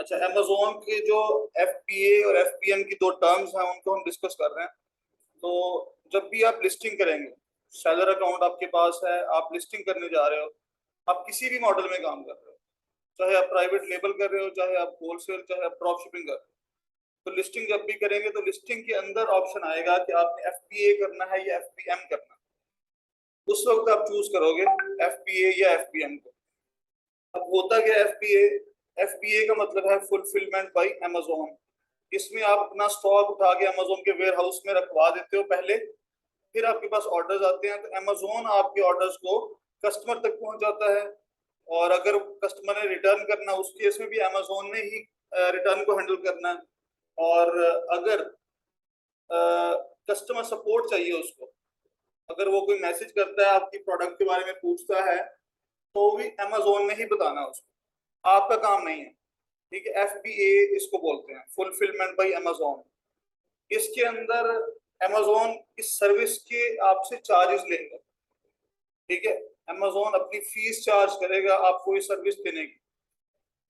अच्छा, अमेजोन के जो एफपीए और एफपीएम की दो टर्म्स हैं उनको हम डिस्कस कर रहे हैं। तो जब भी आप लिस्टिंग करेंगे, सेलर अकाउंट आपके पास है, आप लिस्टिंग करने जा रहे हो, आप किसी भी मॉडल में काम कर रहे हो, चाहे आप प्राइवेट लेबल कर रहे हो, चाहे आप होलसेल, चाहे आप ड्रॉप शिपिंग कर रहे हो, तो लिस्टिंग जब भी करेंगे तो लिस्टिंग के अंदर ऑप्शन आएगा कि आपने एफपीए करना है या एफपीएम करना है। उस वक्त आप चूज करोगे एफपीए या एफपीएम को। अब होता क्या एफपीए? एफपीए का मतलब है फुलफिलमेंट बाय अमेजोन। इसमें आप अपना स्टॉक उठा के अमेजोन के वेयर हाउस में रखवा देते हो पहले, फिर आपके पास ऑर्डर्स आते हैं तो अमेजोन आपके ऑर्डर्स को कस्टमर तक पहुंचाता है। और अगर कस्टमर ने रिटर्न करना, उस केस में भी अमेजोन ने ही रिटर्न को हैंडल करना है। और अगर कस्टमर सपोर्ट चाहिए उसको, अगर वो कोई मैसेज करता है आपकी प्रोडक्ट के बारे में पूछता है, तो भी अमेजोन ने ही बताना है उसको, आपका काम नहीं है। ठीक है, एफबीए इसको बोलते हैं, फुलफिलमेंट बाय अमेजोन। इसके अंदर अमेजोन इस सर्विस के आपसे चार्जेस लेगा। ठीक है, अमेजोन अपनी फीस चार्ज करेगा आपको इस सर्विस देने की।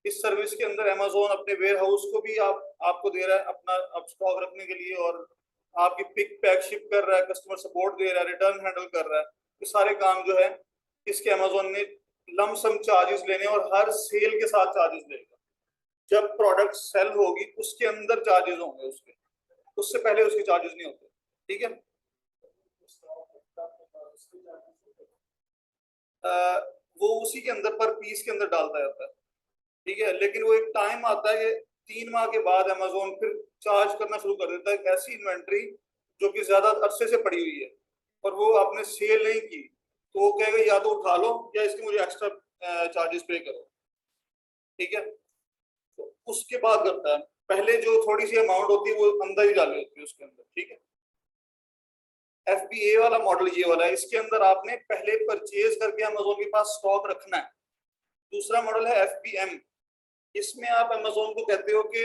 इस सर्विस के अंदर अमेजोन अपने वेयर हाउस को भी आपको दे रहा है अपना आप स्टॉक रखने के लिए, और आपकी पिक पैक शिप कर रहा है, कस्टमर सपोर्ट दे रहा है, रिटर्न हैंडल कर रहा है। ये सारे काम जो है इसके अमेजोन ने लमसम चार्जेस लेने, और हर सेल के साथ चार्जेस लेगा। जब प्रोडक्ट सेल होगी उसके अंदर चार्जेस होंगे उसके, उससे पहले उसके चार्जेस नहीं होते। ठीक है, वो उसी के अंदर पर पीस के अंदर डालता जाता है। ठीक है, लेकिन वो एक टाइम आता है कि 3 माह के बाद अमेजोन फिर चार्ज करना शुरू कर देता है ऐसी इन्वेंट्री जो कि ज्यादा अरसे से पड़ी हुई है और वो आपने सेल नहीं की, तो वो कहेगा या तो उठा लो या इसके मुझे एक्स्ट्रा चार्जेस पे करो। ठीक है, तो उसके बाद करता है। पहले जो थोड़ी सी अमाउंट होती है वो अंदर ही डाली होती है उसके अंदर। ठीक है, एफबीए वाला मॉडल ये वाला है, इसके अंदर आपने पहले परचेज करके अमेजोन के पास स्टॉक रखना है। दूसरा मॉडल है एफपीएम। इसमें आप अमेजोन को कहते हो कि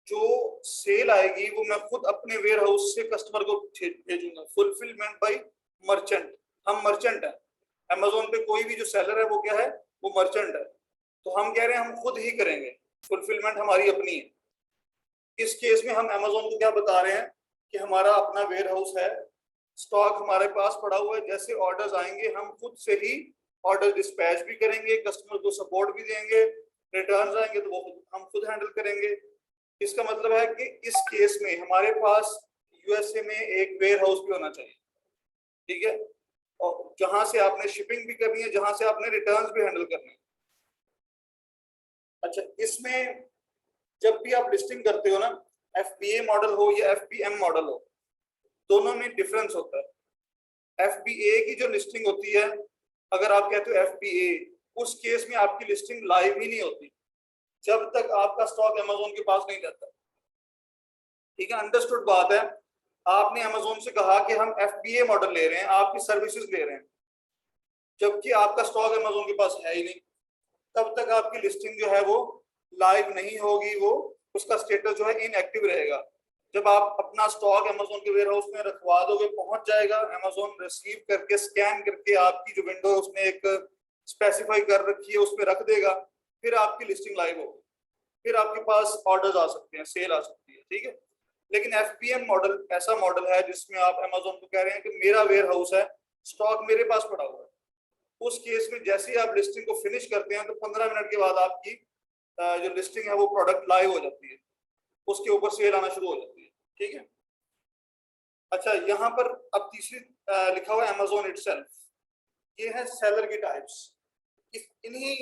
जो सेल आएगी वो मैं खुद अपने वेयर हाउस से कस्टमर को भेजूंगा। फुलफिलमेंट बाय मर्चेंट, हम मर्चेंट है। अमेजोन पे कोई भी जो सेलर है वो क्या है? वो मर्चेंट है। तो हम कह रहे हैं हम खुद ही करेंगे, फुलफिलमेंट हमारी अपनी है। इस केस में हम अमेजोन को क्या बता रहे हैं कि हमारा अपना वेयर हाउस है, स्टॉक हमारे पास पड़ा हुआ है, जैसे ऑर्डर्स आएंगे हम खुद से ही ऑर्डर डिस्पैच भी करेंगे, कस्टमर को सपोर्ट भी देंगे, रिटर्न आएंगे तो वो हम खुद हैंडल करेंगे। इसका मतलब है कि इस केस में हमारे पास यूएसए में एक वेयर हाउस भी होना चाहिए। ठीक है, और जहां से आपने शिपिंग भी करनी है, जहां से आपने रिटर्न भी हैंडल करने हैं। अच्छा, इसमें जब भी आप लिस्टिंग करते हो ना, एफबीए मॉडल हो या एफपीएम मॉडल हो, दोनों में डिफरेंस होता है। एफबीए की जो लिस्टिंग होती है, अगर आप कहते हो एफबीए, उस केस में आपकी लिस्टिंग लाइव ही नहीं होती जब तक आपका स्टॉक अमेजोन के पास नहीं जाता। ठीक है, अंडरस्टूड बात है। आपने अमेजोन से कहा कि हम एफबीए मॉडल ले रहे हैं, आपकी सर्विसेज ले रहे हैं, जबकि आपका स्टॉक अमेजोन के पास है ही नहीं, तब तक आपकी लिस्टिंग जो है वो लाइव नहीं होगी, वो उसका स्टेटस जो है इनएक्टिव रहेगा। जब आप अपना स्टॉक अमेजोन के वेयर हाउस में रखवा दोगे, पहुंच जाएगा, अमेजोन रिसीव करके स्कैन करके आपकी जो विंडो उसने एक स्पेसिफाई कर रखी है उसमें रख देगा, फिर आपकी लिस्टिंग लाइव होगी, फिर आपके पास ऑर्डर्स आ सकते हैं, सेल आ सकती है। ठीक है, लेकिन एफपीएम मॉडल ऐसा मॉडल है जिसमें आप अमेजोन को कह रहे हैं कि मेरा वेयर हाउस है, स्टॉक मेरे पास पड़ा हुआ है। उस केस में जैसे ही आप लिस्टिंग को फिनिश करते हैं तो 15 मिनट के बाद आपकी जो लिस्टिंग है वो प्रोडक्ट लाइव हो जाती है, उसके ऊपर सेल आना शुरू हो जाती है। ठीक है, अच्छा, यहाँ पर अब तीसरी लिखा हुआ है अमेजोन इटसेल्फ। ये है सेलर की टाइप्स। इन्हीं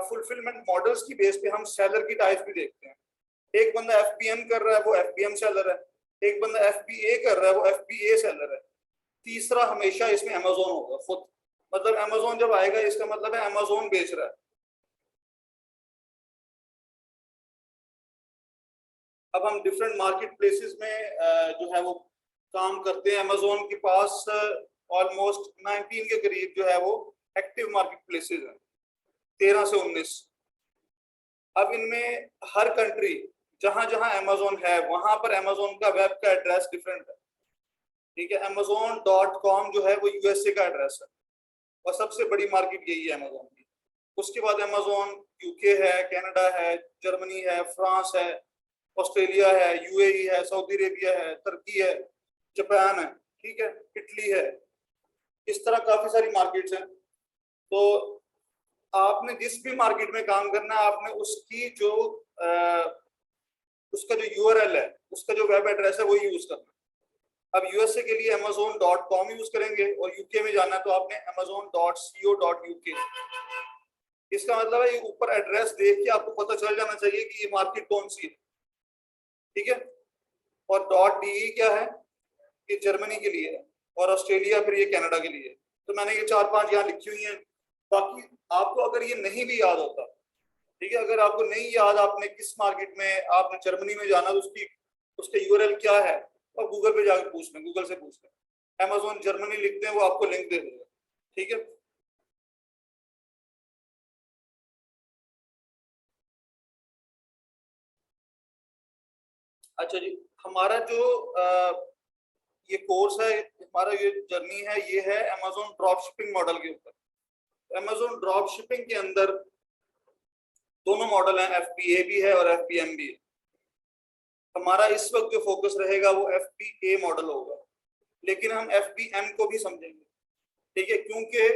फुलफिलमेंट मॉडल्स की बेस पे हम सेलर की टाइप्स भी देखते हैं। एक बंदा एफपीएम कर रहा है, वो एफपीएम सेलर है। एक बंदा एफबीए कर रहा है, वो एफबीए सेलर है। तीसरा हमेशा इसमें अमेजोन होगा खुद। मतलब अमेजोन जब आएगा इसका मतलब है अमेजोन बेच रहा है। अब हम डिफरेंट मार्केट प्लेसेस में जो है वो काम करते हैं। अमेजोन के पास ऑलमोस्ट 19 के करीब जो है वो एक्टिव मार्केट प्लेसेस हैं, 13 से 19। अब इनमें हर कंट्री जहां जहां अमेजोन है वहां पर अमेजोन का वेब का एड्रेस डिफरेंट है। ठीक है, amazon.com जो है वो यूएसए का एड्रेस है, और सबसे बड़ी मार्केट यही है अमेजोन की। उसके बाद अमेजोन यूके है, कनाडा है, जर्मनी है, फ्रांस है, ऑस्ट्रेलिया है, यूएई है, सऊदी अरेबिया है, तुर्की है, जापान है, ठीक है, इटली है। इस तरह काफी सारी मार्केट्स हैं। तो आपने जिस भी मार्केट में काम करना है, आपने उसकी जो उसका जो यूआरएल है, उसका जो वेब एड्रेस है वो यूज करना है। अब यूएसए के लिए amazon.com यूज करेंगे और यूके में जाना है तो आपने amazon.co.uk। इसका मतलब है ये ऊपर एड्रेस देख के आपको पता चल जाना चाहिए कि ये मार्केट कौन सी है, ठीक है। और .de क्या है, ये जर्मनी के लिए है, और ऑस्ट्रेलिया फिर ये कनाडा के लिए है। तो मैंने ये 4-5 यहाँ लिखी हुई हैं। बाकी आपको अगर ये नहीं भी याद होता, ठीक है, अगर आपको नहीं याद आपने किस मार्केट में आपने जर्मनी में जाना तो उसकी उसका यूआरएल क्या है, और गूगल पे जाकर पूछ लें, गूगल से पूछ लें, अमेजोन जर्मनी लिखते हैं वो आपको लिंक दे देगा, ठीक है। अच्छा जी, हमारा जो ये कोर्स है, हमारा ये जर्नी है, ये है अमेजोन ड्रॉप शिपिंग मॉडल के ऊपर। अमेजोन ड्रॉप शिपिंग के अंदर दोनों मॉडल हैं, एफबीए भी है और एफबीएम भी है। हमारा इस वक्त जो फोकस रहेगा वो एफबीए मॉडल होगा, लेकिन हम एफबीएम को भी समझेंगे, ठीक है, क्योंकि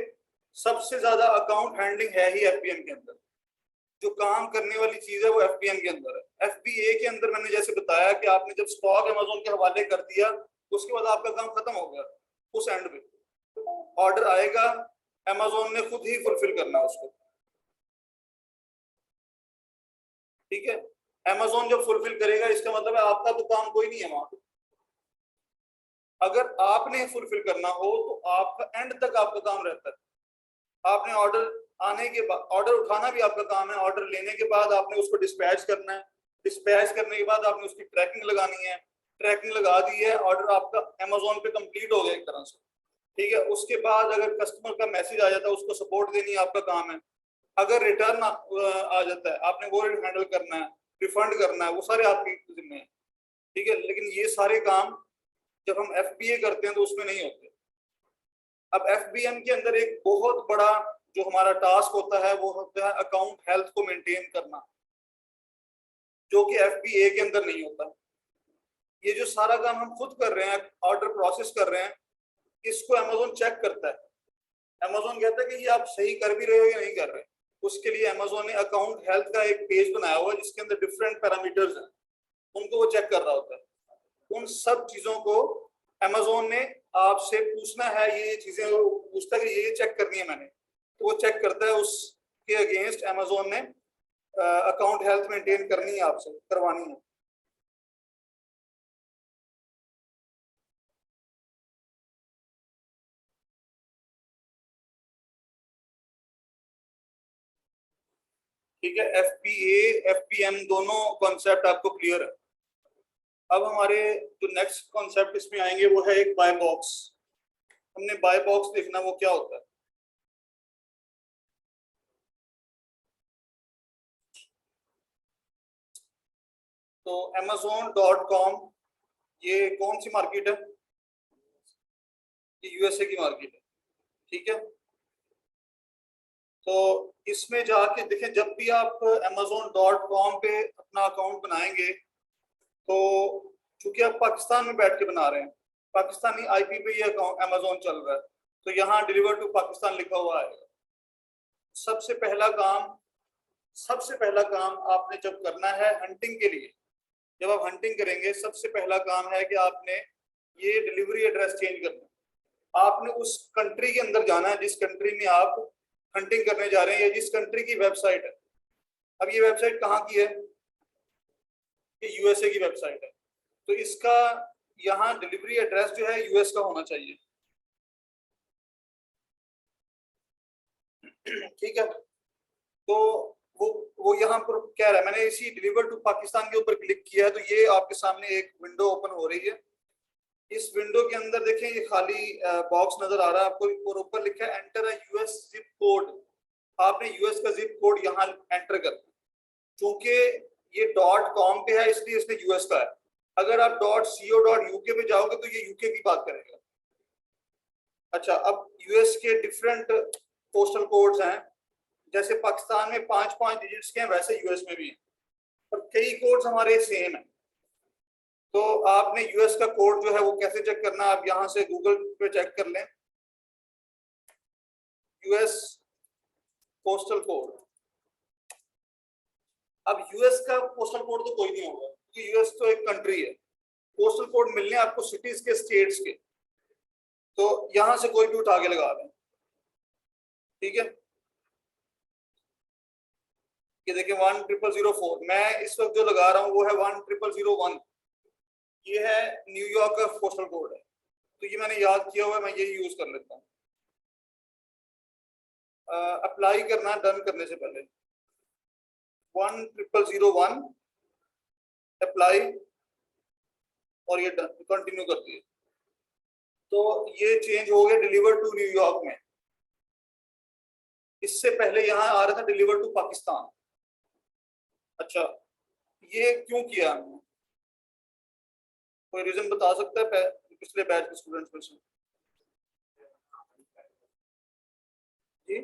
सबसे ज्यादा अकाउंट हैंडलिंग है ही एफबीएम के अंदर। जो काम करने वाली चीज है वो एफबीएम के अंदर है। एफबीए के अंदर मैंने जैसे बताया कि आपने जब स्टॉक अमेजोन के हवाले कर दिया, उसके बाद आपका काम खत्म हो गया। उस एंड पे ऑर्डर आएगा, अमेजोन ने खुद ही फुलफिल करना है उसको, ठीक है। अमेजोन जब फुलफिल करेगा इसका मतलब है आपका तो काम कोई नहीं है वहां। अगर आपने फुलफिल करना हो तो आपका एंड तक आपका काम रहता है। आपने ऑर्डर आने के बाद, ऑर्डर उठाना भी आपका काम है, ऑर्डर लेने के बाद आपने उसको डिस्पैच करना है, डिस्पैच करने के बाद आपने उसकी ट्रैकिंग लगानी है, ट्रैकिंग लगा दी है, ऑर्डर आपका अमेजोन पे कंप्लीट हो गया एक तरह से, ठीक है। उसके बाद अगर कस्टमर का मैसेज आ जाता है उसको सपोर्ट देनी आपका काम है। अगर रिटर्न आ जाता है आपने वो हैंडल करना है, रिफंड करना है, वो सारे आपके जिम्मे हैं, ठीक है। लेकिन ये सारे काम जब हम एफबीए करते हैं तो उसमें नहीं होते। अब एफबीएम के अंदर एक बहुत बड़ा जो हमारा टास्क होता है वो होता है अकाउंट हेल्थ को मेंटेन करना, जो कि एफबीए के अंदर नहीं होता। ये जो सारा काम हम खुद कर रहे हैं, ऑर्डर प्रोसेस कर रहे हैं, इसको अमेजोन चेक करता है। अमेजोन कहता है कि ये आप सही कर भी रहे हो या नहीं कर रहे। उसके लिए अमेजोन ने अकाउंट हेल्थ का एक पेज बनाया हुआ है जिसके अंदर डिफरेंट पैरामीटर्स हैं, उनको वो चेक कर रहा होता है। उन सब चीजों को अमेजोन ने आपसे पूछना है, ये चीजें वो पूछता है कि ये चेक करनी है मैंने, तो वो चेक करता है, उसके अगेंस्ट अमेजोन ने अकाउंट हेल्थ मेंटेन करनी है, आपसे करवानी है। ठीक है, एफबीए एफबीएम दोनों कॉन्सेप्ट आपको क्लियर है। अब हमारे जो नेक्स्ट कॉन्सेप्ट इसमें आएंगे वो है एक बाय बॉक्स। हमने बाय बॉक्स देखना वो क्या होता है। तो amazon.com ये कौन सी मार्केट है, ये यूएसए की मार्केट है, ठीक है। तो इसमें जाके देखें, जब भी आप amazon.com पे अपना अकाउंट बनाएंगे तो चूंकि आप पाकिस्तान में बैठ के बना रहे हैं, पाकिस्तानी आईपी पे ये अकाउंट अमेजोन चल रहा है, तो यहाँ डिलीवर टू पाकिस्तान लिखा हुआ है। सबसे पहला काम सबसे पहला काम आपने जब करना है हंटिंग के लिए, जब आप हंटिंग करेंगे सबसे पहला काम है कि आपने ये डिलीवरी एड्रेस चेंज करना है। आपने उस कंट्री के अंदर जाना है जिस कंट्री में आप हंटिंग करने जा रहे हैं, या जिस कंट्री की वेबसाइट है। अब ये वेबसाइट कहाँ की है, ये यूएसए की वेबसाइट है, तो इसका यहाँ डिलीवरी एड्रेस जो है यूएस का होना चाहिए, ठीक है। तो वो यहाँ पर कह रहा है, मैंने इसी डिलीवर टू पाकिस्तान के ऊपर क्लिक किया है, तो ये आपके सामने एक विंडो ओपन हो रही है। इस विंडो के अंदर देखें ये खाली बॉक्स नजर आ रहा है आपको, और ऊपर लिखा है enter a US zip code. आपने यूएस का जिप कोड यहाँ एंटर करना है। चूंकि ये .com पे है इसलिए इसने यूएस का है। अगर आप .co.uk पे जाओगे तो ये यूके की बात करेगा। अच्छा, अब यूएस के डिफरेंट पोस्टल कोड्स हैं, जैसे पाकिस्तान में 5-5 डिजिट्स के हैं, वैसे यूएस में भी हैं, और कई कोड्स हमारे सेम है। तो आपने यूएस का कोड जो है वो कैसे चेक करना, आप यहां से गूगल पे चेक कर लें, यूएस पोस्टल कोड। अब यूएस का पोस्टल कोड तो कोई नहीं होगा क्योंकि यूएस तो एक कंट्री है। पोस्टल कोड मिलने आपको सिटीज के, स्टेट्स के, तो यहां से कोई भी उठा के लगा दें, ठीक है। ये देखिए 10004, मैं इस वक्त जो लगा रहा हूँ वो है 10001। ये है न्यूयॉर्क का पोस्टल कोड है, तो ये मैंने याद किया हुआ है, मैं यही यूज कर लेता हूँ। अप्लाई करना डन करने से पहले 10001 अप्लाई, और ये डन, कंटिन्यू कर दिए। तो ये चेंज हो गया डिलीवर टू न्यूयॉर्क में। इससे पहले यहाँ आ रहा था डिलीवर टू पाकिस्तान। अच्छा, ये क्यों किया हमने? कोई रीजन बता सकता है पिछले बैच के स्टूडेंट्स में से? जी,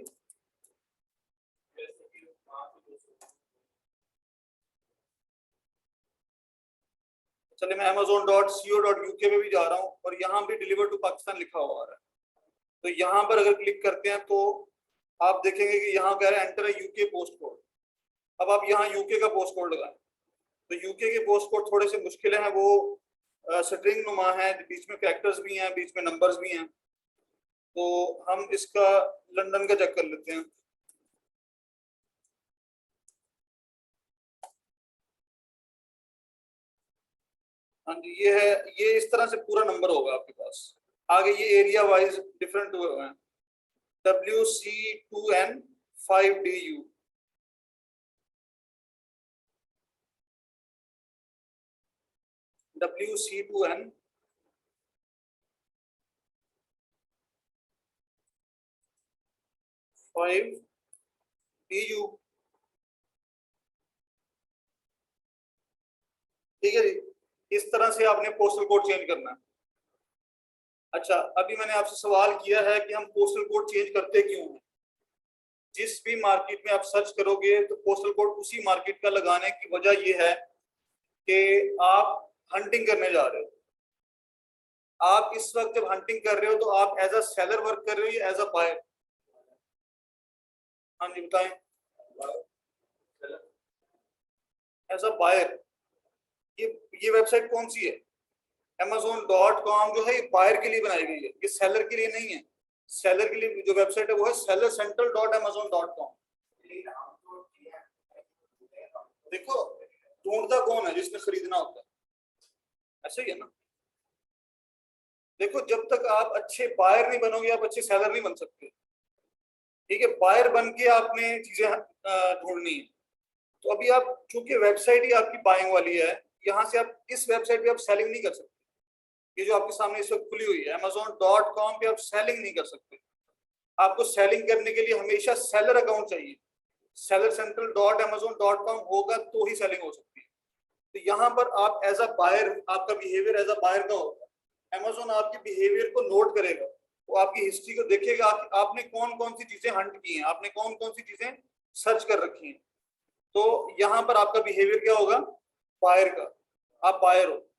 चलिए मैं amazon.co.uk में भी जा रहा हूँ और यहाँ भी डिलीवर टू पाकिस्तान लिखा हुआ आ रहा है। तो यहाँ पर अगर क्लिक करते हैं तो आप देखेंगे कि यहाँ कह रहा है एंटर यूके पोस्ट कोड। अब आप यहाँ यूके का पोस्ट कोड लगाएं, तो यूके के पोस्ट कोड थोड़े से मुश्किल हैं, वो स्ट्रिंग नुमा है, बीच में कैरेक्टर्स भी हैं, बीच में नंबर्स भी हैं। तो हम इसका लंदन का चेक कर लेते हैं। हाँ जी, ये है, ये इस तरह से पूरा नंबर होगा आपके पास। आगे ये एरिया वाइज डिफरेंट हुए हैं, WC2N 5DU, WC2N 5DU, ठीक है जी। इस तरह से आपने पोस्टल कोड चेंज करना है। अच्छा, अभी मैंने आपसे सवाल किया है कि हम पोस्टल कोड चेंज करते क्यों हैं। जिस भी मार्केट में आप सर्च करोगे तो पोस्टल कोड उसी मार्केट का लगाने की वजह यह है कि आप हंटिंग करने जा रहे हो। आप इस वक्त जब हंटिंग कर रहे हो तो आप एज अ सेलर वर्क कर रहे हो या एज अ बायर? हाँ जी बताएं। As a buyer. ये वेबसाइट कौन सी है? Amazon.com जो है ये बायर के लिए बनाई गई है, ये सेलर के लिए नहीं है। सेलर के लिए जो वेबसाइट है वो है sellercentral.amazon.com। देखो, ढूंढता कौन है? जिसने खरीदना होता है, ऐसे ही है ना। देखो, जब तक आप अच्छे बायर नहीं बनोगे आप अच्छे सेलर नहीं बन सकते, ठीक है। बायर बन के आपने चीजें ढूंढनी है। तो अभी आप, चूंकि वेबसाइट ही आपकी बाइंग वाली है, यहाँ से आप इस वेबसाइट पे आप सेलिंग नहीं कर सकते। ये जो आपके सामने इस वक्त खुली हुई है Amazon.com पे आप सेलिंग नहीं कर सकते। आपको सेलिंग करने के लिए हमेशा सेलर अकाउंट चाहिए। sellercentral.amazon.com होगा तो ही सेलिंग हो सकती है। तो यहाँ पर आप एज अ बायर, आपका बिहेवियर एज अ बायर का होगा। Amazon आपके बिहेवियर को नोट करेगा, वो आपकी हिस्ट्री को देखेगा, आपने कौन कौन सी चीजें हंट की हैं, आपने कौन कौन सी चीजें सर्च कर रखी हैं। तो यहाँ पर आपका बिहेवियर क्या होगा? बायर का। आप बायर हो।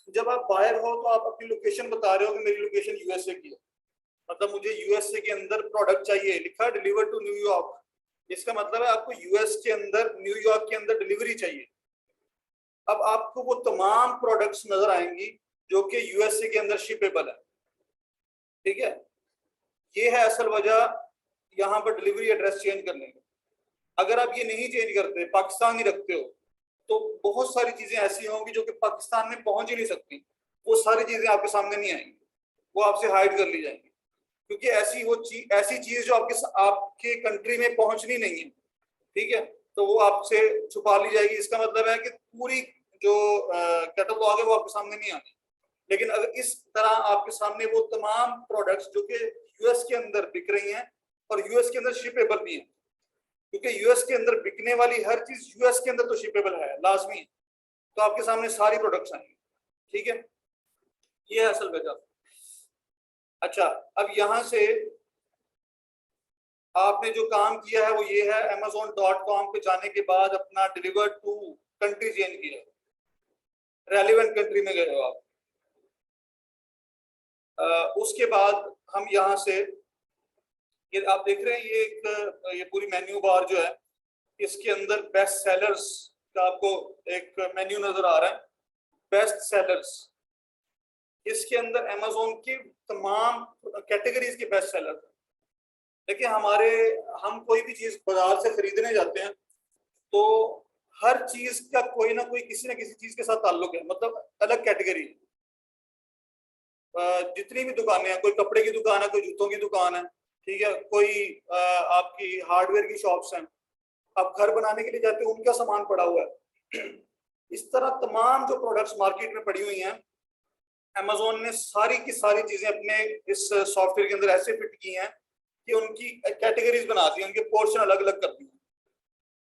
जब आप बायर हो तो आप अपनी लोकेशन बता रहे हो कि मेरी लोकेशन यूएसए की है, मतलब मुझे यूएसए के अंदर प्रोडक्ट चाहिए, लिखा डिलीवर टू न्यूयॉर्क। इसका मतलब है आपको यूएस के अंदर, न्यूयॉर्क के अंदर डिलीवरी चाहिए। अब आपको वो तमाम प्रोडक्ट्स नजर आएंगी जो कि यूएसए के अंदर शिपेबल है, ठीक है। ये है असल वजह यहाँ पर डिलीवरी एड्रेस चेंज करने का। अगर आप ये नहीं चेंज करते, पाकिस्तान ही रखते हो, तो बहुत सारी चीजें ऐसी होंगी जो कि पाकिस्तान में पहुंच ही नहीं सकती। वो सारी चीजें आपके सामने नहीं आएंगी, वो आपसे हाइड कर ली जाएंगी, क्योंकि ऐसी चीज जो आपके कंट्री में पहुंचनी नहीं है, ठीक है, तो वो आपसे छुपा ली जाएगी। इसका मतलब है कि पूरी जो कैटलॉग है वो आपके सामने नहीं आनी। लेकिन अगर इस तरह आपके सामने वो तमाम प्रोडक्ट्स जो कि यूएस के अंदर बिक रही हैं और यूएस के अंदर शिपेबल भी हैं, क्योंकि यूएस के अंदर बिकने वाली हर चीज यूएस के अंदर तो शिपेबल है, लाजमी है, तो आपके सामने सारी प्रोडक्ट्स आएंगी, ठीक है। ये है असल वजह। अच्छा, अब यहां से आपने जो काम किया है वो ये है, amazon.com पे जाने के बाद अपना डिलीवर टू कंट्री चेंज किया, रेलिवेंट कंट्री में गए हो आप। उसके बाद हम यहाँ से, ये आप देख रहे हैं, ये पूरी मेन्यू बार जो है, इसके अंदर बेस्ट सेलर्स का आपको एक मेन्यू नजर आ रहा है, बेस्ट सेलर्स। इसके अंदर अमेज़न की तमाम कैटेगरीज के बेस्ट सेलर हैं। देखिए हम कोई भी चीज बाजार से खरीदने जाते हैं तो हर चीज का कोई ना कोई किसी ना किसी चीज के साथ ताल्लुक है, मतलब अलग कैटेगरी। जितनी भी दुकानें हैं, कोई कपड़े की दुकान है, कोई जूतों की दुकान है, ठीक है, कोई आपकी हार्डवेयर की शॉप्स हैं, आप घर बनाने के लिए जाते हो उनका सामान पड़ा हुआ है। इस तरह तमाम जो प्रोडक्ट्स मार्केट में पड़ी हुई हैं, अमेज़न ने सारी की सारी चीजें अपने इस सॉफ्टवेयर के अंदर ऐसे फिट की हैं कि उनकी कैटेगरीज बना दी, उनके पोर्शन अलग अलग कर दिए।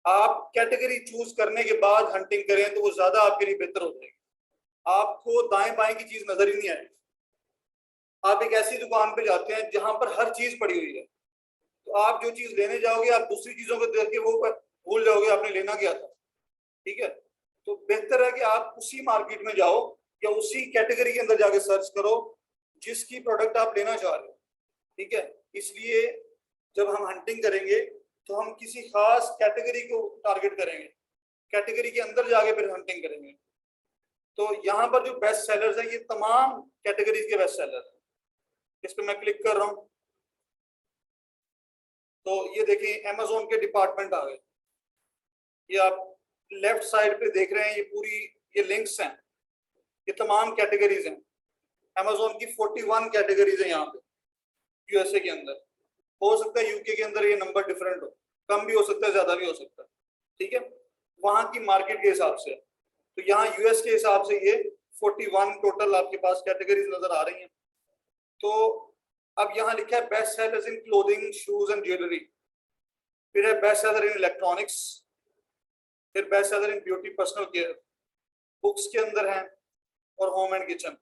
आप कैटेगरी चूज करने के बाद हंटिंग करें तो वो ज्यादा आपके लिए बेहतर हो जाएगी। आपको दाएं बाएं की चीज नजर ही नहीं आएगी। आप एक ऐसी दुकान पे जाते हैं जहां पर हर चीज पड़ी हुई है, तो आप जो चीज लेने जाओगे आप दूसरी चीजों को देख के वो भूल जाओगे आपने लेना क्या था। ठीक है, तो बेहतर है कि आप उसी मार्केट में जाओ या उसी कैटेगरी के अंदर जाके सर्च करो जिसकी प्रोडक्ट आप लेना चाह रहे हो। ठीक है, इसलिए जब हम हंटिंग करेंगे तो हम किसी खास कैटेगरी को टारगेट करेंगे, कैटेगरी के अंदर जाके फिर हंटिंग करेंगे। तो यहाँ पर जो बेस्ट सेलर्स है ये तमाम कैटेगरीज के बेस्ट सेलर है। इस पे मैं क्लिक कर रहा हूँ तो ये देखिए अमेज़न के डिपार्टमेंट आ गए। ये आप लेफ्ट साइड पे देख रहे हैं, ये पूरी ये लिंक्स हैं, ये तमाम कैटेगरीज हैं। अमेज़न की 41 कैटेगरीज है यहाँ पे यूएसए के अंदर। हो सकता है यूके के अंदर ये नंबर डिफरेंट हो, कम भी हो सकता है, ज्यादा भी हो सकता है। ठीक है, वहां की मार्केट के हिसाब से। तो यहाँ यूएस के हिसाब से ये 41 टोटल आपके पास कैटेगरीज नजर आ रही हैं। तो अब यहाँ लिखा है best sellers in clothing, shoes and jewellery, फिर है बेस्ट सेलर इन इलेक्ट्रॉनिक्स, फिर बेस्ट सेलर इन ब्यूटी पर्सनल केयर, बुक्स के अंदर है, और home and kitchen.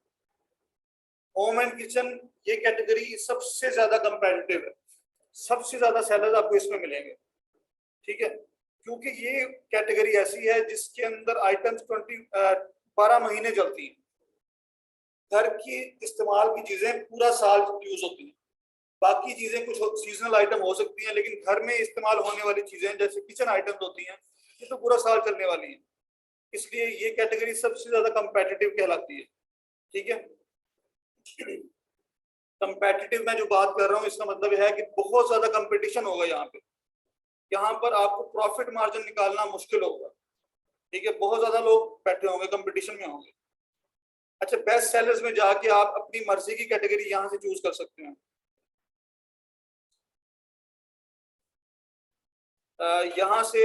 Home and kitchen ये कैटेगरी सबसे ज्यादा कंपेटिटिव है, सबसे ज्यादा सेलर्स आपको इसमें मिलेंगे। ठीक है, क्योंकि ये कैटेगरी ऐसी है जिसके अंदर आइटम्स 12 महीने चलती हैं। घर की इस्तेमाल की चीजें पूरा साल यूज होती हैं। बाकी चीजें कुछ सीजनल आइटम हो सकती हैं, लेकिन घर में इस्तेमाल होने वाली चीजें जैसे किचन आइटम्स होती हैं ये तो पूरा साल चलने वाली हैं। इसलिए ये कैटेगरी सबसे ज्यादा कंपेटिटिव कहलाती है। ठीक है, कंपेटिटिव मैं जो बात कर रहा हूँ इसका मतलब है कि बहुत ज्यादा कंपटीशन होगा यहाँ पे। यहाँ पर आपको प्रॉफिट मार्जिन निकालना मुश्किल होगा। ठीक है, बहुत ज्यादा लोग बैठे होंगे, कंपटीशन में होंगे। अच्छा, बेस्ट सेलर्स में जाके आप अपनी मर्जी की कैटेगरी यहाँ से चूज कर सकते हैं। यहाँ से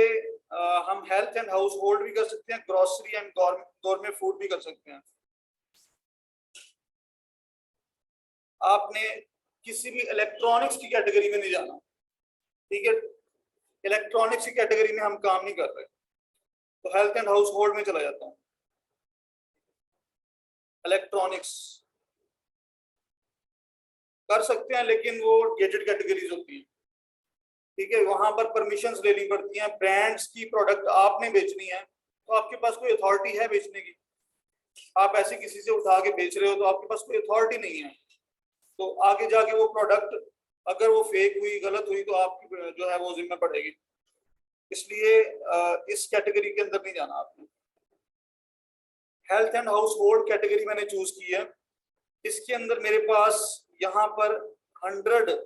हम हेल्थ एंड हाउस होल्ड भी कर सकते हैं, ग्रोसरी एंड गौरमेंट फूड भी कर सकते हैं। आपने किसी भी इलेक्ट्रॉनिक्स की कैटेगरी में नहीं जाना। ठीक है, इलेक्ट्रॉनिक्स की कैटेगरी में हम काम नहीं कर रहे, तो हेल्थ एंड हाउस होल्ड में चला जाता हूँ। इलेक्ट्रॉनिक्स कर सकते हैं लेकिन वो गेटेड कैटेगरीज होती है। ठीक है, वहां पर परमिशंस लेनी पड़ती हैं। ब्रांड्स की प्रोडक्ट आपने बेचनी है तो आपके पास कोई अथॉरिटी है बेचने की। आप ऐसे किसी से उठा के बेच रहे हो तो आपके पास कोई अथॉरिटी नहीं है। तो आगे जाके वो प्रोडक्ट अगर वो फेक हुई, गलत हुई, तो आपकी जो है वो जिम्मे पड़ेगी। इसलिए इस कैटेगरी के अंदर नहीं जाना आपने। Health and house hold category मैंने चूज की है। इसके अंदर मेरे पास यहाँ पर 100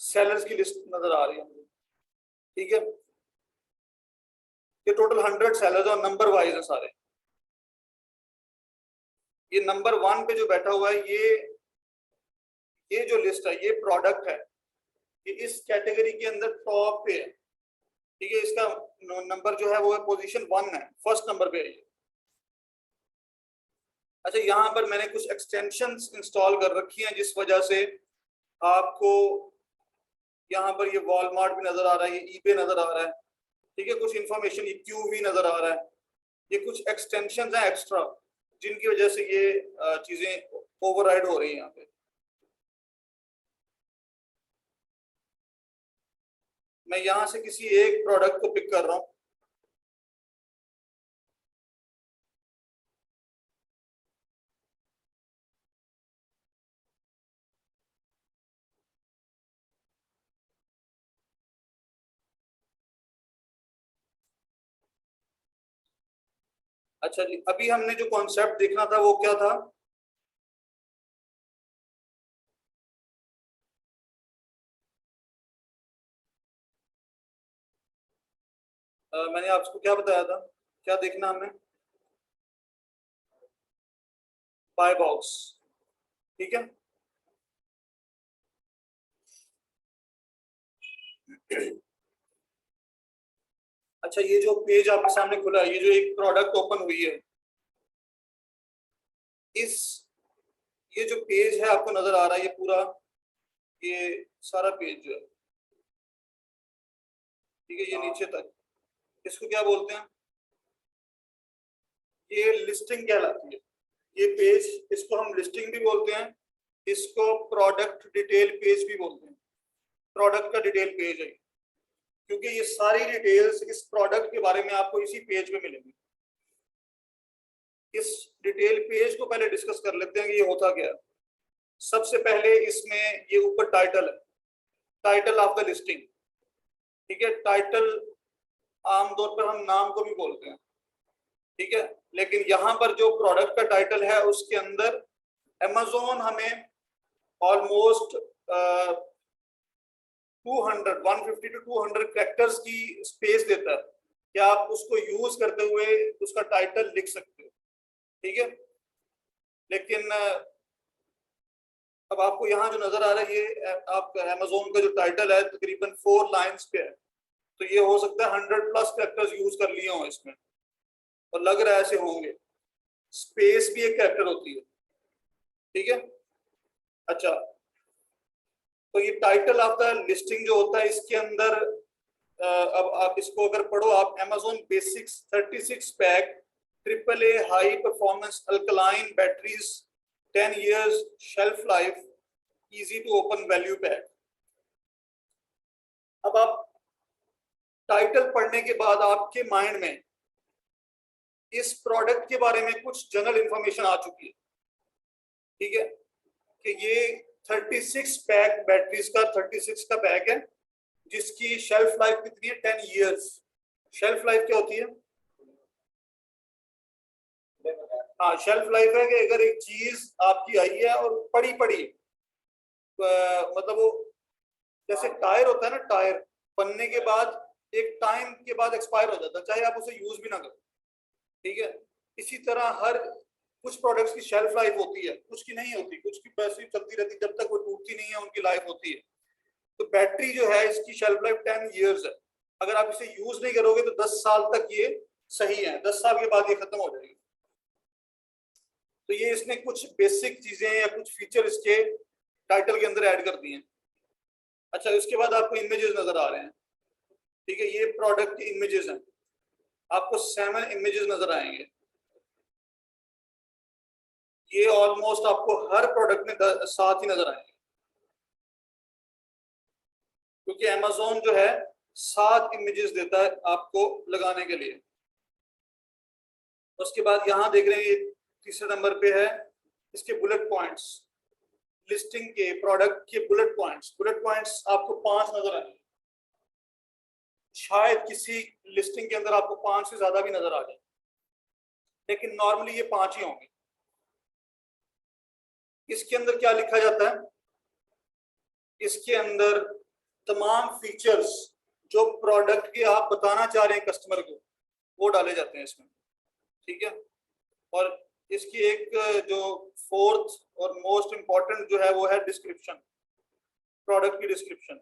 सेलर्स की लिस्ट नजर आ रही है। ठीक है, ये टोटल 100 सेलर्स और नंबर वाइज है सारे। ये नंबर 1 पे जो बैठा हुआ है ये जो लिस्ट है ये प्रोडक्ट है, ये इस कैटेगरी के अंदर टॉप पे है। ठीक है, इसका नंबर जो है वो पोजीशन 1 है, फर्स्ट नंबर पे है ये। अच्छा, यहाँ पर मैंने कुछ एक्सटेंशंस इंस्टॉल कर रखी हैं जिस वजह से आपको यहाँ पर ये वॉलमार्ट भी नजर आ रहा है, ये ईबे नजर आ रहा है। ठीक है, कुछ इंफॉर्मेशन, ये क्यूवी नजर आ रहा है। ये कुछ एक्सटेंशंस हैं एक्स्ट्रा जिनकी वजह से ये चीजें ओवरराइड हो रही हैं यहाँ पे। मैं यहाँ से किसी एक प्रोडक्ट को पिक कर रहा हूँ। अच्छा जी, अभी हमने जो कॉन्सेप्ट देखना था वो क्या था? मैंने आपको क्या बताया था, क्या देखना हमने? बाय बॉक्स, ठीक है। अच्छा, ये जो पेज आपके सामने खुला है, ये जो एक प्रोडक्ट ओपन हुई है, इस ये जो पेज है आपको नजर आ रहा है, ये पूरा, ये सारा पेज जो है, ठीक है, ये नीचे तक, इसको क्या बोलते हैं? ये लिस्टिंग कहलाती है। ये पेज, इसको हम लिस्टिंग भी बोलते हैं, इसको प्रोडक्ट डिटेल पेज भी बोलते हैं। प्रोडक्ट का डिटेल पेज है, क्योंकि ये सारी डिटेल्स इस प्रोडक्ट के बारे में आपको इसी पेज में मिलेंगी। इस डिटेल पेज को पहले डिस्कस कर लेते हैं कि ये होता क्या है। सबसे पहले इसमें ये ऊपर टाइटल है, टाइटल ऑफ द लिस्टिंग, ठीक है। टाइटल आमतौर पर हम नाम को भी बोलते हैं, ठीक है, लेकिन यहाँ पर जो प्रोडक्ट का टाइटल है उसके अंदर Amazon हमें ऑलमोस्ट 200 150 टू 200 कैरेक्टर्स की स्पेस देता है कि आप उसको यूज करते हुए उसका टाइटल लिख सकते हो, ठीक है। लेकिन अब आपको यहाँ जो नजर आ रहा है, ये आपका Amazon का जो टाइटल है तकरीबन 4 लाइंस पे है, तो ये हो सकता है 100+ कैरेक्टर्स यूज कर लिए हो इसमें, और लग रहा है ऐसे होंगे। स्पेस भी एक कैरेक्टर होती है, ठीक है। अच्छा, तो ये टाइटल ऑफ द लिस्टिंग जो होता है, इसके अंदर अब आप इसको अगर पढ़ो आप, Amazon basics 36 pack AAA high performance alkaline batteries 10 years shelf life easy to open value pack. अब आप टाइटल पढ़ने के बाद आपके माइंड में इस प्रोडक्ट के बारे में कुछ जनरल इंफॉर्मेशन आ चुकी है, ठीक है, कि ये 36 पैक बैटरीज का 36 का पैक है, जिसकी शेल्फ लाइफ कितनी है? 10 years। शेल्फ लाइफ क्या होती है? हाँ, शेल्फ लाइफ है कि अगर एक चीज आपकी आई है और पड़ी पड़ी, मतलब वो जैसे टायर होता है ना, टायर बनने के बाद एक टाइम के बाद एक्सपायर हो जाता है, चाहे आप उसे यूज भी ना करो, ठीक है। इसी तरह हर कुछ प्रोडक्ट्स की शेल्फ लाइफ होती है, कुछ की नहीं होती, कुछ की वैसे ही चलती रहती, जब तक वो टूटती नहीं है उनकी लाइफ होती है। तो बैटरी जो है इसकी शेल्फ लाइफ 10 years है। अगर आप इसे यूज नहीं करोगे तो 10 साल तक ये सही है, 10 साल के बाद ये खत्म हो जाएगी। तो ये इसने कुछ बेसिक चीजें या कुछ फीचर इसके टाइटल के अंदर ऐड कर दिए हैं। अच्छा, उसके बाद आपको इमेजेस नजर आ रहे हैं, ठीक है, ये प्रोडक्ट के इमेजेस हैं, आपको 7 इमेजेस नजर आएंगे। ये ऑलमोस्ट आपको हर प्रोडक्ट में 7 ही नजर आएंगे, क्योंकि Amazon जो है 7 इमेजेस देता है आपको लगाने के लिए। उसके बाद यहाँ देख रहे हैं, ये तीसरे नंबर पे है इसके बुलेट पॉइंट्स, लिस्टिंग के प्रोडक्ट के बुलेट पॉइंट्स आपको 5 नजर आएंगे। शायद किसी लिस्टिंग के अंदर आपको 5 से ज्यादा भी नजर आ जाए, लेकिन नॉर्मली ये 5 ही होंगे। इसके अंदर क्या लिखा जाता है? इसके अंदर तमाम फीचर्स जो प्रोडक्ट के आप बताना चाह रहे हैं कस्टमर को, वो डाले जाते हैं इसमें, ठीक है। और इसकी एक जो फोर्थ और मोस्ट इंपॉर्टेंट जो है वो है डिस्क्रिप्शन, प्रोडक्ट की डिस्क्रिप्शन,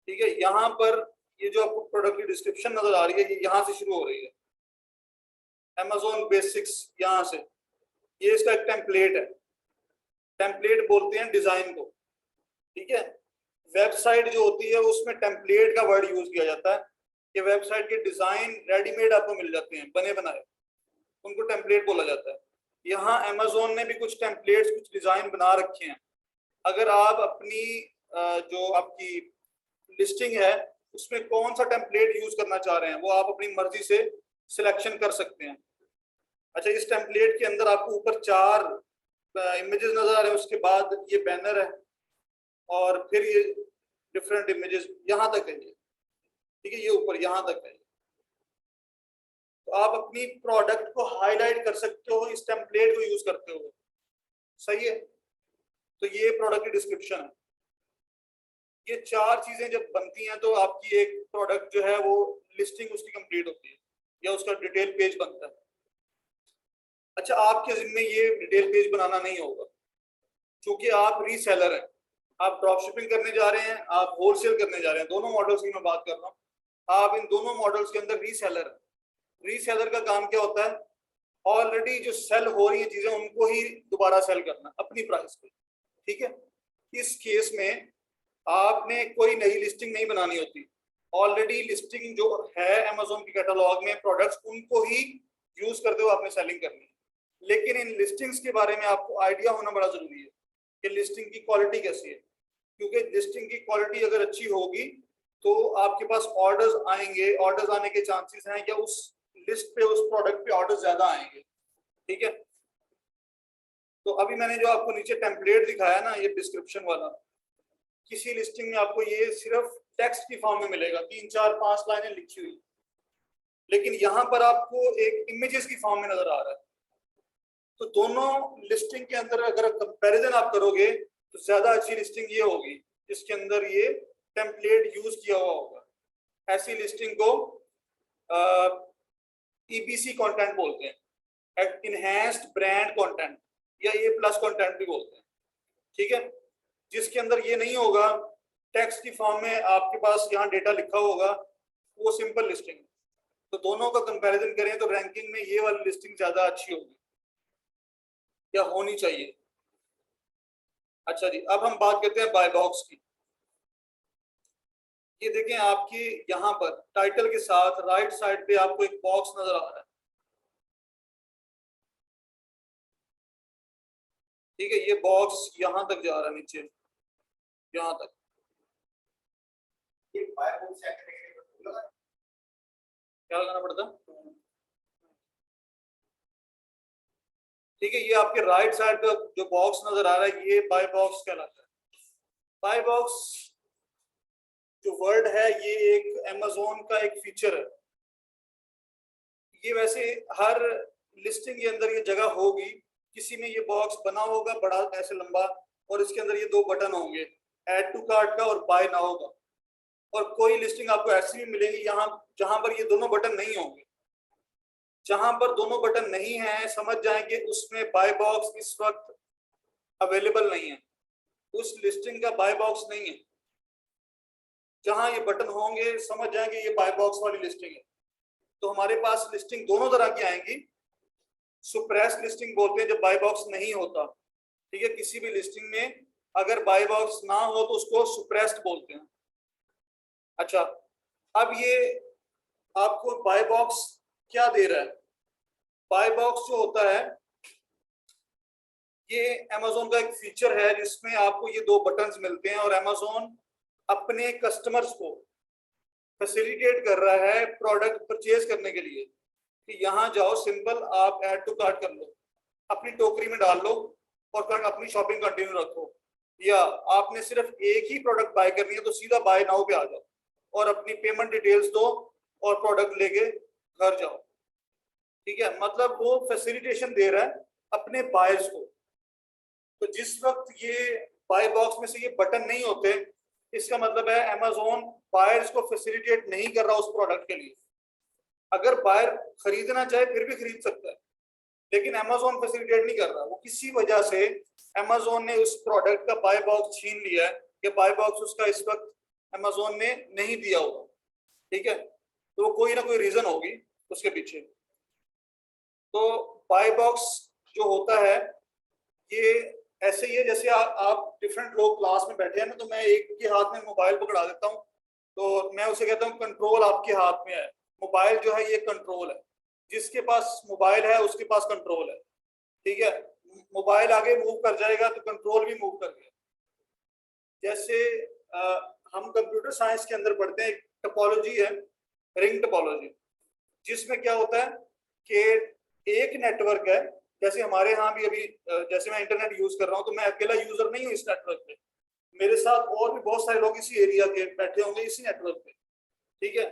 ठीक है। यहाँ पर ये जो आपको प्रोडक्ट की डिस्क्रिप्शन नजर आ रही है, ये यहाँ से शुरू हो रही है, Amazon बेसिक्स, यहाँ से। ये इसका एक टेम्पलेट है, टेम्पलेट बोलते हैं डिजाइन को, ठीक है। वेबसाइट जो होती है उसमें टेम्पलेट का वर्ड यूज किया जाता है कि वेबसाइट के डिजाइन रेडीमेड आपको मिल जाते हैं, बने बनाए, उनको टेम्पलेट बोला जाता है। यहाँ Amazon ने भी कुछ टेम्पलेट्स, कुछ डिजाइन बना रखे हैं, अगर आप अपनी जो आपकी लिस्टिंग है उसमें कौन सा टेम्पलेट यूज करना चाह रहे हैं वो आप अपनी मर्जी से सिलेक्शन कर सकते हैं। अच्छा, इस टेम्पलेट के अंदर आपको ऊपर 4 इमेजेस नजर आ रहे हैं, उसके बाद ये बैनर है और फिर ये डिफरेंट इमेजेस यहाँ तक है ये, ठीक है, ये ऊपर यहाँ तक है। तो आप अपनी प्रोडक्ट को हाईलाइट कर सकते हो इस टेम्पलेट को यूज करते हुए, सही है। तो ये प्रोडक्ट की डिस्क्रिप्शन है। ये 4 चीजें जब बनती हैं तो आपकी एक प्रोडक्ट जो है वो लिस्टिंग उसकी कंप्लीट होती है या उसका डिटेल पेज बनता है। अच्छा, आपके जिम्मे ये डिटेल पेज बनाना नहीं होगा क्योंकि आप रीसेलर हैं, आप ड्रॉप शिपिंग करने जा रहे हैं, आप होलसेल करने जा रहे हैं, दोनों मॉडल्स की मैं बात कर रहा हूँ। आप इन दोनों मॉडल्स के अंदर रीसेलर है। रीसेलर का काम क्या होता है, ऑलरेडी जो सेल हो रही है चीजें उनको ही दोबारा सेल करना अपनी प्राइस पे, ठीक है। इस केस में आपने कोई नई लिस्टिंग नहीं बनानी होती, ऑलरेडी लिस्टिंग जो है अमेज़न के कैटलॉग में प्रोडक्ट्स उनको ही यूज करते हुए आपने सेलिंग करनी है। लेकिन इन लिस्टिंग्स के बारे में आपको आइडिया होना बड़ा जरूरी है कि लिस्टिंग की क्वालिटी कैसी है, क्योंकि लिस्टिंग की क्वालिटी अगर अच्छी होगी तो आपके पास ऑर्डर्स आएंगे, ऑर्डर्स आने के चांसेस हैं या उस लिस्ट पे उस प्रोडक्ट पे ऑर्डर्स ज्यादा आएंगे, ठीक है। तो अभी मैंने जो आपको नीचे टेम्पलेट दिखाया ना, ये डिस्क्रिप्शन वाला, किसी लिस्टिंग में आपको ये सिर्फ टेक्स्ट की फॉर्म में मिलेगा, 3 4 5 लाइनें लिखी हुई, लेकिन यहाँ पर आपको एक इमेजेस की फॉर्म में नजर आ रहा है। तो दोनों लिस्टिंग के अंदर अगर कंपैरिजन आप करोगे तो ज्यादा अच्छी लिस्टिंग ये होगी जिसके अंदर ये टेम्पलेट यूज किया हुआ होगा। ऐसी लिस्टिंग को EBC कंटेंट बोलते हैं, इनहैंस्ड ब्रांड कंटेंट या A+ कंटेंट भी बोलते हैं, ठीक है। जिसके अंदर ये नहीं होगा, टेक्स्ट की फॉर्म में आपके पास यहाँ डेटा लिखा होगा, वो सिंपल लिस्टिंग है। तो दोनों का कंपैरिजन करें तो रैंकिंग में ये वाली लिस्टिंग ज्यादा अच्छी होगी या होनी चाहिए। अच्छा जी, अब हम बात करते हैं बाय बॉक्स की। ये देखें, आपकी यहाँ पर टाइटल के साथ राइट साइड पे आपको एक बॉक्स नजर आ रहा है, ठीक है। ये बॉक्स यहाँ तक जा रहा है, नीचे यहाँ तक। क्या लगाना पड़ता, ठीक है। ये आपके राइट साइड पे जो बॉक्स नजर आ रहा है ये बाय बॉक्स कहलाता है। बाय बॉक्स जो वर्ड है ये एक अमेज़न का एक फीचर है। ये वैसे हर लिस्टिंग के अंदर ये जगह होगी, किसी में ये बॉक्स बना होगा बड़ा ऐसे लंबा, और इसके अंदर ये 2 बटन होंगे, ऐड टू कार्ट का और बाय नाउ का। और कोई लिस्टिंग आपको ऐसी भी मिलेगी यहाँ जहां पर ये दोनों बटन नहीं होंगे। जहां पर दोनों बटन नहीं है समझ जाएंगे उसमें बाय बॉक्स इस वक्त अवेलेबल नहीं है, उस लिस्टिंग का बाय बॉक्स नहीं है। जहां ये बटन होंगे समझ जाएंगे ये बाय बॉक्स वाली लिस्टिंग है। तो हमारे पास लिस्टिंग दोनों तरह की आएंगी। सुप्रेस लिस्टिंग बोलते हैं जब बाय बॉक्स नहीं होता, ठीक है। किसी भी लिस्टिंग में अगर बाय बॉक्स ना हो तो उसको सुप्रेस्ड बोलते हैं। अच्छा, अब ये आपको बाय बॉक्स क्या दे रहा है। बाय बॉक्स जो होता है ये अमेज़न का एक फीचर है जिसमें आपको ये 2 बटन्स मिलते हैं और अमेज़न अपने कस्टमर्स को फैसिलिटेट कर रहा है प्रोडक्ट परचेज करने के लिए कि यहाँ जाओ, सिंपल आप ऐड टू कार्ट कर लो, अपनी टोकरी में डाल लो और अपनी शॉपिंग कंटिन्यू रखो। या आपने सिर्फ एक ही प्रोडक्ट बाय करनी है तो सीधा बाय नाउ पे आ जाओ और अपनी पेमेंट डिटेल्स दो और प्रोडक्ट लेके घर जाओ, ठीक है। मतलब वो फैसिलिटेशन दे रहा है अपने बायर्स को। तो जिस वक्त ये बाय बॉक्स में से ये बटन नहीं होते, इसका मतलब है अमेज़न बायर्स को फैसिलिटेट नहीं कर रहा उस प्रोडक्ट के लिए। अगर बायर खरीदना चाहे फिर भी खरीद सकता है, लेकिन अमेज़न फैसिलिटेट नहीं कर रहा। वो किसी वजह से अमेज़न ने उस प्रोडक्ट का बाय बॉक्स छीन लिया है कि बाय बॉक्स उसका इस वक्त अमेज़न ने नहीं दिया होगा, ठीक है। तो कोई ना कोई रीजन होगी उसके पीछे। तो बाय बॉक्स जो होता है ये ऐसे ही है जैसे आप डिफरेंट लोग क्लास में बैठे हैं ना, तो मैं एक के हाथ में मोबाइल पकड़ा देता हूँ तो मैं उसे कहता हूँ कंट्रोल आपके हाथ में है। मोबाइल जो है ये कंट्रोल है, जिसके पास मोबाइल है उसके पास कंट्रोल है, ठीक है। मोबाइल आगे मूव कर जाएगा तो कंट्रोल भी मूव कर गया। जैसे हम कंप्यूटर साइंस के अंदर पढ़ते हैं, एक टोपोलॉजी है, रिंग टोपोलॉजी, जिसमें क्या होता है कि एक नेटवर्क है, जैसे हमारे यहाँ भी अभी जैसे मैं इंटरनेट यूज कर रहा हूँ, तो मैं अकेला यूजर नहीं हूँ इस नेटवर्क पे, मेरे साथ और भी बहुत सारे लोग इसी एरिया के बैठे होंगे इसी नेटवर्क पे, ठीक है।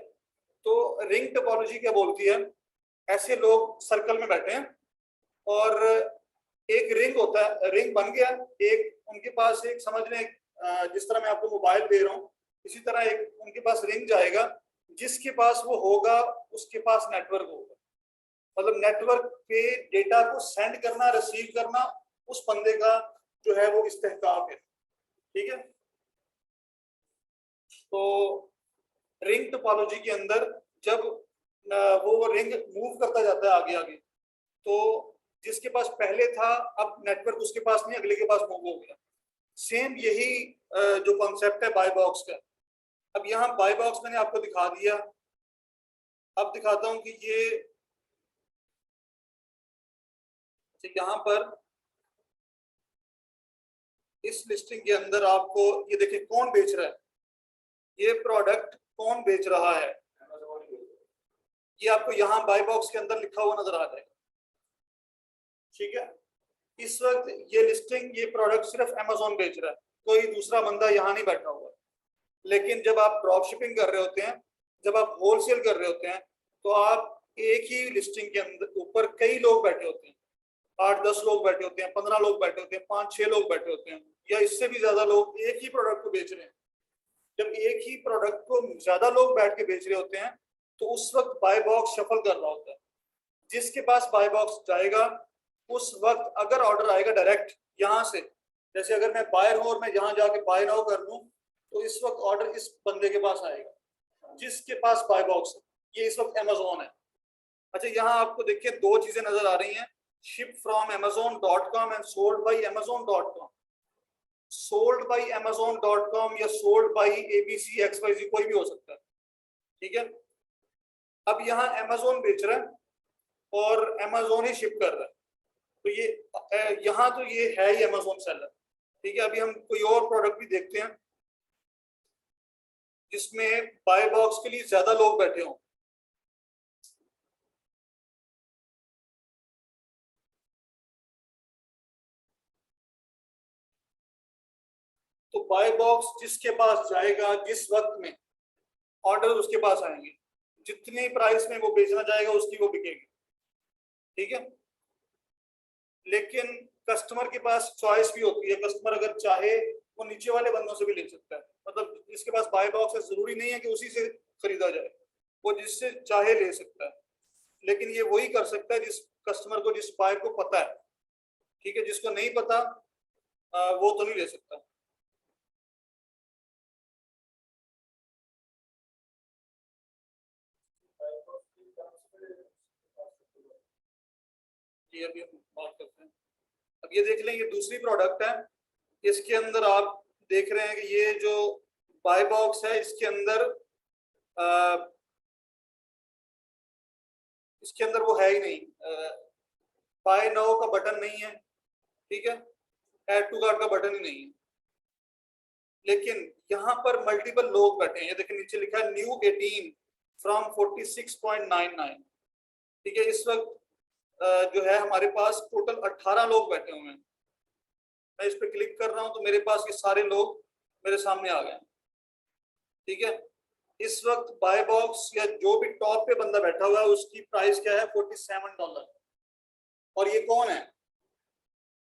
तो रिंग टोपोलॉजी क्या बोलती है, ऐसे लोग सर्कल में बैठे हैं और एक रिंग होता है, रिंग बन गया, एक उनके पास एक समझ लें जिस तरह मैं आपको मोबाइल दे रहा हूँ, इसी तरह एक उनके पास रिंग जाएगा, जिसके पास वो होगा उसके पास नेटवर्क होगा, मतलब नेटवर्क पे डेटा को सेंड करना रिसीव करना उस बंदे का जो है वो इस्तेहकाम है, ठीक है। तो रिंग टोपोलॉजी के अंदर जब वो रिंग मूव करता जाता है आगे आगे, तो जिसके पास पहले था अब नेटवर्क उसके पास नहीं, अगले के पास मूव हो गया। सेम यही जो कॉन्सेप्ट है बाय बॉक्स का। अब यहाँ बाय बॉक्स मैंने आपको दिखा दिया, अब दिखाता हूं कि ये यहाँ पर इस लिस्टिंग के अंदर आपको ये देखिए कौन बेच रहा है, ये प्रोडक्ट कौन बेच रहा है, ये आपको यहाँ बाय बॉक्स के अंदर लिखा हुआ नजर आ जाएगा, ठीक है। इस वक्त ये लिस्टिंग, ये प्रोडक्ट सिर्फ अमेजोन बेच रहा है, कोई दूसरा बंदा यहाँ नहीं बैठा हुआ। लेकिन जब आप ड्रॉप शिपिंग कर रहे होते हैं, जब आप होलसेल कर रहे होते हैं, तो आप एक ही लिस्टिंग के अंदर ऊपर कई लोग बैठे होते हैं, 8-10 लोग बैठे होते हैं, 15 लोग बैठे होते हैं, 5-6 लोग बैठे होते हैं, या इससे भी ज्यादा लोग एक ही प्रोडक्ट को बेच रहे हैं। जब एक ही प्रोडक्ट को ज्यादा लोग बैठ के बेच रहे होते हैं, तो उस वक्त बाय बॉक्स शफल कर रहा होता है, जिसके पास बाय बॉक्स जाएगा उस वक्त अगर ऑर्डर आएगा डायरेक्ट यहाँ से, जैसे अगर मैं बायर हूँ और मैं यहाँ जाके बाय नाउ कर लूँ, तो इस वक्त ऑर्डर इस बंदे के पास आएगा जिसके पास बाय बॉक्स है, ये इस वक्त अमेजोन है। अच्छा, यहाँ आपको देखिए दो चीजें नजर आ रही हैं, ship from amazon.com and sold by amazon.com। Sold by amazon.com या सोल्ड बाई ABC XYZ कोई भी हो सकता है, ठीक है। अब यहाँ अमेजोन बेच रहा है और अमेजोन ही शिप कर रहा है, तो ये यहाँ तो ये है ही अमेजोन सेलर, ठीक है। अभी हम कोई और प्रोडक्ट भी देखते हैं जिसमें बाय बॉक्स के लिए ज्यादा लोग बैठे हों। तो बाय बॉक्स जिसके पास जाएगा जिस वक्त में ऑर्डर उसके पास आएंगे, जितनी प्राइस में वो बेचना चाहेगा उसकी वो बिकेगी, ठीक है। लेकिन कस्टमर के पास चॉइस भी होती है, कस्टमर अगर चाहे वो नीचे वाले बंदों से भी ले सकता है, मतलब जिसके पास बाय बॉक्स है जरूरी नहीं है कि उसी से खरीदा जाए, वो जिससे चाहे ले सकता है। लेकिन ये वही कर सकता है जिस कस्टमर को, जिस बायर को पता है, ठीक है। जिसको नहीं पता वो तो नहीं ले सकता। ये अभी हम बात करते हैं। अब ये देख लें, ये दूसरी प्रोडक्ट है, इसके अंदर आप देख रहे हैं कि ये जो बाय बॉक्स है इसके अंदर इसके अंदर वो है ही नहीं, बाय नाउ का बटन नहीं है, ठीक है, ऐड टू कार्ट का बटन ही नहीं है। लेकिन यहाँ पर मल्टीपल लोग बैठे हैं, ये देखिए नीचे लिखा है न्यू 18 फ्रॉम 46.99, ठीक है। इस वक्त जो है हमारे पास टोटल 18 लोग बैठे हुए हैं। मैं इस पर क्लिक कर रहा हूं तो मेरे पास ये सारे लोग मेरे सामने आ गए, ठीक है। इस वक्त बाय बॉक्स या जो भी टॉप पे बंदा बैठा हुआ है उसकी प्राइस क्या है, $47। और ये कौन है,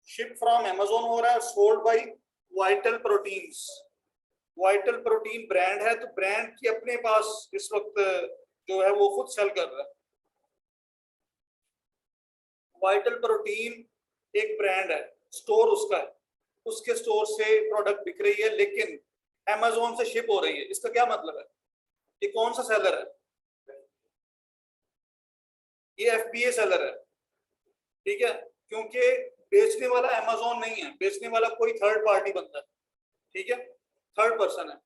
शिप फ्रॉम अमेजोन हो रहा है, sold by vital proteins. Vital protein brand है, तो ब्रांड की अपने पास इस वक्त जो है वो खुद सेल कर रहा है। वाइटल प्रोटीन एक ब्रांड है, स्टोर उसका है, उसके स्टोर से प्रोडक्ट बिक रही है, लेकिन अमेजोन से शिप हो रही है। इसका क्या मतलब है, ये कौन सा सेलर है, ये FBA सेलर है, ठीक है। क्योंकि बेचने वाला अमेजोन नहीं है, बेचने वाला कोई थर्ड पार्टी बंदा है, ठीक है, थर्ड पर्सन है।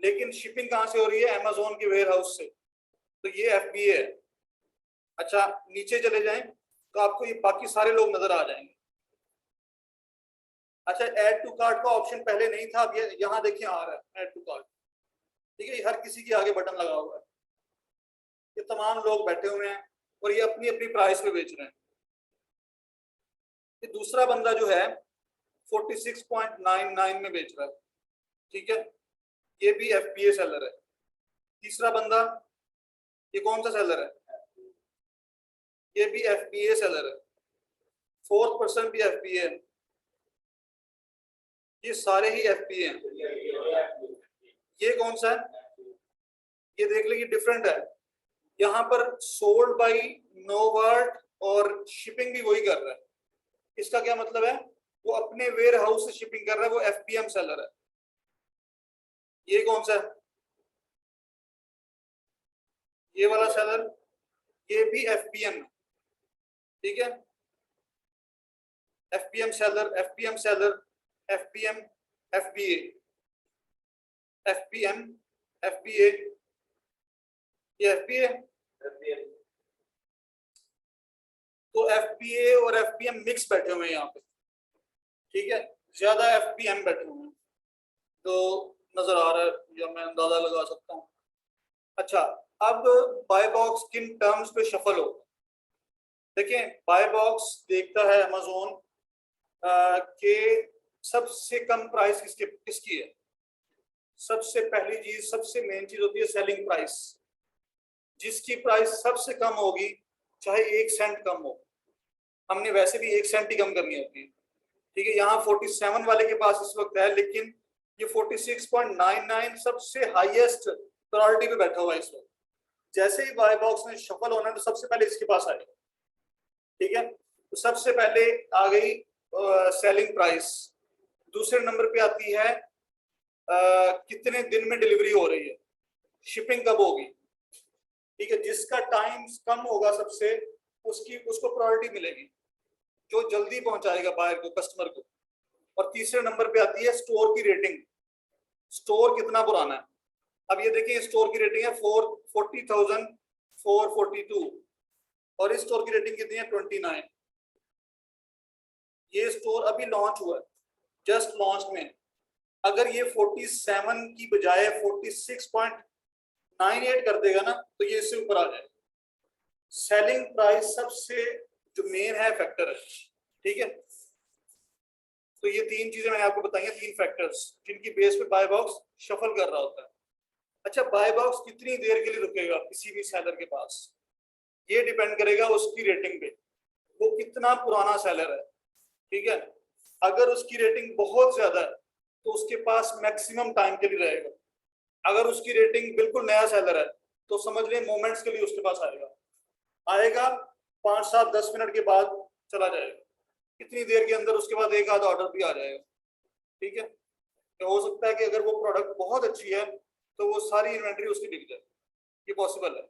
लेकिन शिपिंग कहां से हो रही है, अमेजोन के वेयर हाउस से, तो ये FBA है। अच्छा, नीचे चले जाएं तो आपको ये बाकी सारे लोग नजर आ जाएंगे। अच्छा, ऐड टू कार्ट का ऑप्शन पहले नहीं था, अब ये यहाँ देखिए आ रहा है ऐड टू कार्ट। ठीक है, हर किसी के आगे बटन लगा हुआ है, ये तमाम लोग बैठे हुए हैं और ये अपनी अपनी प्राइस पे बेच रहे हैं। ये दूसरा बंदा जो है 46.99 में बेच रहा है। ठीक है, ये भी एफपीए सेलर है। तीसरा बंदा, ये कौन सा सेलर है? ये भी एफपीए सेलर है। फोर्थ पर्सन भी एफपीए है। ये सारे ही एफपीए हैं। ये कौन सा है? ये देख लीजिए डिफरेंट है। यहाँ पर सोल्ड बाई नोवर्ट और शिपिंग भी वही कर रहा है। इसका क्या मतलब है? वो अपने वेयर हाउस से शिपिंग कर रहा है, वो एफपीएम सेलर है। ये कौन सा है? ये वाला सेलर, ये भी एफपीएम। ठीक है, FPM seller, FPM seller, FPM, FBA, FPM, FBA, ये एफपीए। तो एफपीए और एफपीएम मिक्स बैठे हुए हैं यहाँ पे। ठीक है, ज्यादा एफपीएम बैठे हुए हैं तो नजर आ रहा है, या मैं अंदाजा लगा सकता हूँ। अच्छा, अब बाय बॉक्स किन टर्म्स पे शफल हो? देखिए, बाय बॉक्स देखता है अमेज़न के सबसे कम प्राइस किसकी है। सबसे पहली चीज, सबसे मेन चीज होती है सेलिंग प्राइस। जिसकी प्राइस सबसे कम होगी, चाहे 1 सेंट कम हो, हमने वैसे भी 1 सेंट ही कम करनी होती है। ठीक है, यहाँ 47 वाले के पास इस वक्त है, लेकिन ये 46.99 सबसे हाईएस्ट प्रायोरिटी पे बैठा हुआ है इस वक्त। जैसे ही बाय बॉक्स में शफल होना है तो सबसे पहले इसके पास आएगा। ठीक है, तो सबसे पहले आ गई सेलिंग प्राइस। दूसरे नंबर पे आती है कितने दिन में डिलीवरी हो रही है, शिपिंग कब होगी। ठीक है, जिसका टाइम कम होगा सबसे, उसको प्रायोरिटी मिलेगी, जो जल्दी पहुंचाएगा बायर को, कस्टमर को। और तीसरे नंबर पे आती है स्टोर की रेटिंग, स्टोर कितना पुराना है। अब ये देखिए, स्टोर की रेटिंग है 40,442 और इस स्टोर की रेटिंग कितनी है? 29। ये स्टोर अभी लॉन्च हुआ है, जस्ट लॉन्च में। अगर ये 47 की बजाय 46.98 कर देगा ना, तो ये इससे ऊपर आ जाएगा। सेलिंग प्राइस सबसे जो मेन है फैक्टर है। ठीक है, तो ये तीन चीजें मैंने आपको बताई हैं, 3 फैक्टर्स जिनकी बेस पे बाय बॉक्स शफल कर रहा होता है। अच्छा, बाय बॉक्स कितनी देर के लिए रुकेगा किसी भी सेलर के पास? ये डिपेंड करेगा उसकी रेटिंग पे, वो कितना पुराना सेलर है। ठीक है, अगर उसकी रेटिंग बहुत ज्यादा है तो उसके पास मैक्सिमम टाइम के लिए रहेगा। अगर उसकी रेटिंग बिल्कुल नया सेलर है तो समझ लें मोमेंट्स के लिए उसके पास आएगा 5, 7, 10 मिनट के बाद चला जाएगा। कितनी देर के अंदर उसके बाद एक आधा ऑर्डर भी आ जाएगा। ठीक है, तो हो सकता है कि अगर वो प्रोडक्ट बहुत अच्छी है तो वो सारी इन्वेंट्री उसकी बिक जाए, ये पॉसिबल है।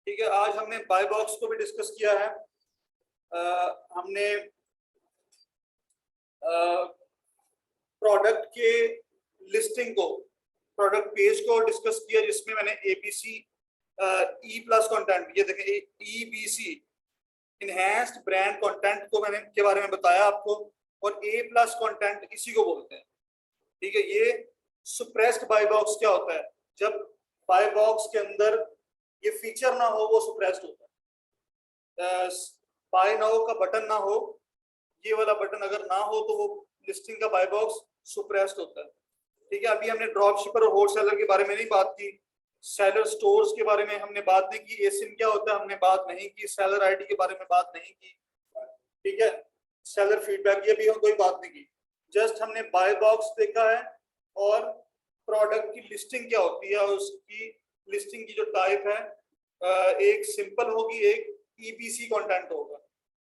ठीक है, आज हमने बाय बॉक्स को भी डिस्कस किया है। हमने प्रोडक्ट के लिस्टिंग को, प्रोडक्ट पेज को डिस्कस किया, जिसमें मैंने एबीसी ई प्लस कंटेंट, ये देखें ईबीसी इनहैंस्ड ब्रांड कंटेंट को मैंने के बारे में बताया आपको, और ए प्लस कंटेंट इसी को बोलते हैं। ठीक है, ये सुप्रेस्ड बाय बॉक्स क्या होता है? जब बाय बॉक्स के अंदर ये फीचर ना हो, वो सुप्रेस्ड होता है। बाय नाउ का बटन ना हो, ये वाला बटन अगर ना हो तो वो लिस्टिंग का बाय बॉक्स सुप्रेस्ड होता है। ठीक है, अभी हमने ड्रॉप शिपर और होलसेलर के बारे में नहीं बात की, सेलर स्टोर्स के बारे में हमने बात नहीं की, एसिन क्या होता है हमने बात नहीं की, सेलर आईडी के बारे में बात नहीं की। ठीक है, सेलर फीडबैक ये भी हम कोई बात नहीं की, जस्ट हमने बाय बॉक्स देखा है और प्रोडक्ट की लिस्टिंग क्या होती है, उसकी लिस्टिंग की जो टाइप है, एक सिंपल होगी, एक ईपीसी कंटेंट होगा।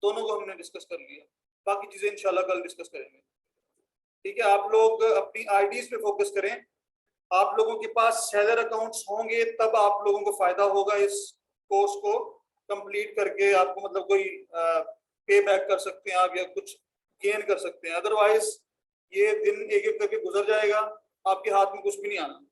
दोनों को हमने डिस्कस कर लिया, बाकी चीजें इंशाल्लाह कल डिस्कस करेंगे। ठीक है, आप लोग अपनी आईडीज पे फोकस करें। आप लोगों के पास सेलर अकाउंट्स होंगे तब आप लोगों को फायदा होगा इस कोर्स को कंप्लीट करके। आपको मतलब कोई पे बैक कर सकते हैं आप, या कुछ गेन कर सकते हैं। अदरवाइज ये दिन एक एक करके गुजर जाएगा, आपके हाथ में कुछ भी नहीं आना।